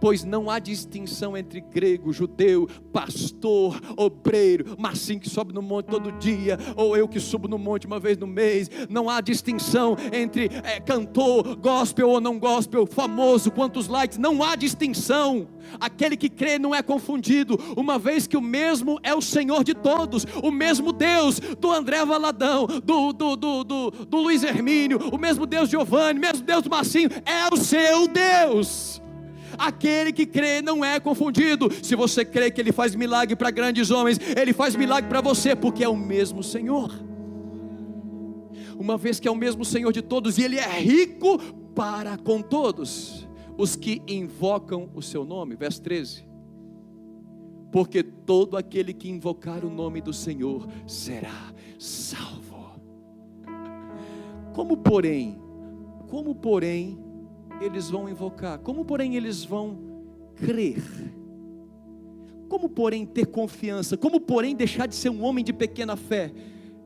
Pois não há distinção entre grego, judeu, pastor, obreiro, Marcinho que sobe no monte todo dia, ou eu que subo no monte uma vez no mês. Não há distinção entre cantor, gospel ou não gospel, famoso, quantos likes, não há distinção. Aquele que crê não é confundido, uma vez que o mesmo é o Senhor de todos, o mesmo Deus do André Valadão, do Luiz Hermínio, o mesmo Deus de Giovanni, o mesmo Deus do Marcinho, é o seu Deus. Aquele que crê não é confundido. Se você crê que Ele faz milagre para grandes homens, Ele faz milagre para você, porque é o mesmo Senhor. Uma vez que é o mesmo Senhor de todos, e Ele é rico para com todos os que invocam o seu nome. Verso 13. Porque todo aquele que invocar o nome do Senhor será salvo. Como porém eles vão invocar? Como, porém, eles vão crer? Como, porém, ter confiança? Como, porém, deixar de ser um homem de pequena fé?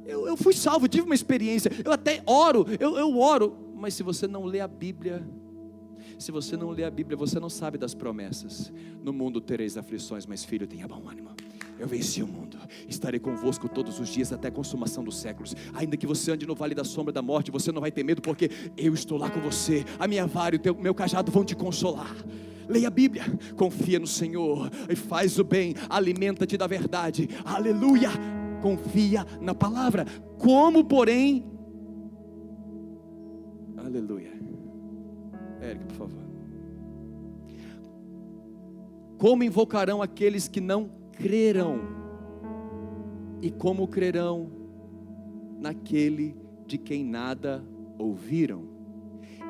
Eu fui salvo, tive uma experiência, eu até oro, eu oro, mas se você não lê a Bíblia, você não sabe das promessas. No mundo tereis aflições, mas filho, tenha bom ânimo. Eu venci o mundo, estarei convosco todos os dias até a consumação dos séculos. Ainda que você ande no vale da sombra da morte, você não vai ter medo, porque eu estou lá com você. A minha vara e o meu cajado vão te consolar. Leia a Bíblia, confia no Senhor e faz o bem, alimenta-te da verdade, aleluia, confia na palavra. Como, porém, aleluia, Érica, por favor. Como invocarão aqueles que não crerão? E como crerão naquele de quem nada ouviram?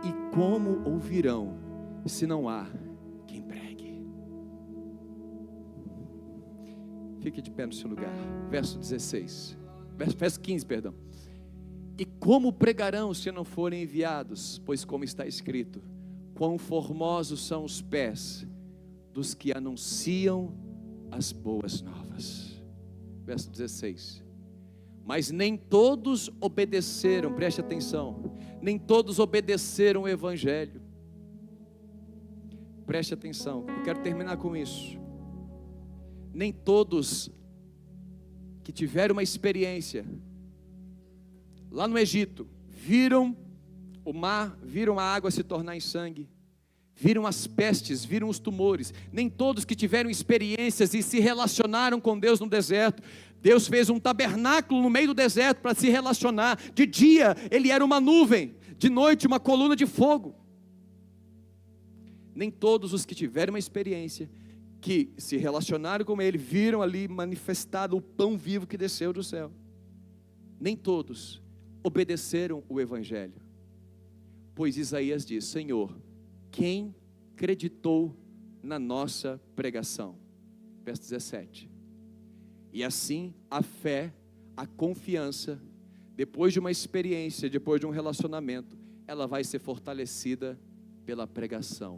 E como ouvirão se não há quem pregue? Fique de pé no seu lugar. Verso 16, verso 15, perdão. E como pregarão se não forem enviados? Pois como está escrito: quão formosos são os pés dos que anunciam as boas novas. Verso 16. Mas nem todos obedeceram, preste atenção, nem todos obedeceram o Evangelho. Preste atenção, eu quero terminar com isso. Nem todos que tiveram uma experiência lá no Egito, viram o mar, viram a água se tornar em sangue, viram as pestes, viram os tumores. Nem todos que tiveram experiências e se relacionaram com Deus no deserto. Deus fez um tabernáculo no meio do deserto para se relacionar. De dia ele era uma nuvem, de noite uma coluna de fogo. Nem todos os que tiveram uma experiência, que se relacionaram com ele, viram ali manifestado o pão vivo que desceu do céu. Nem todos obedeceram o Evangelho. Pois Isaías diz: Senhor, quem acreditou na nossa pregação? Verso 17. E assim a fé, a confiança, depois de uma experiência, depois de um relacionamento, ela vai ser fortalecida pela pregação.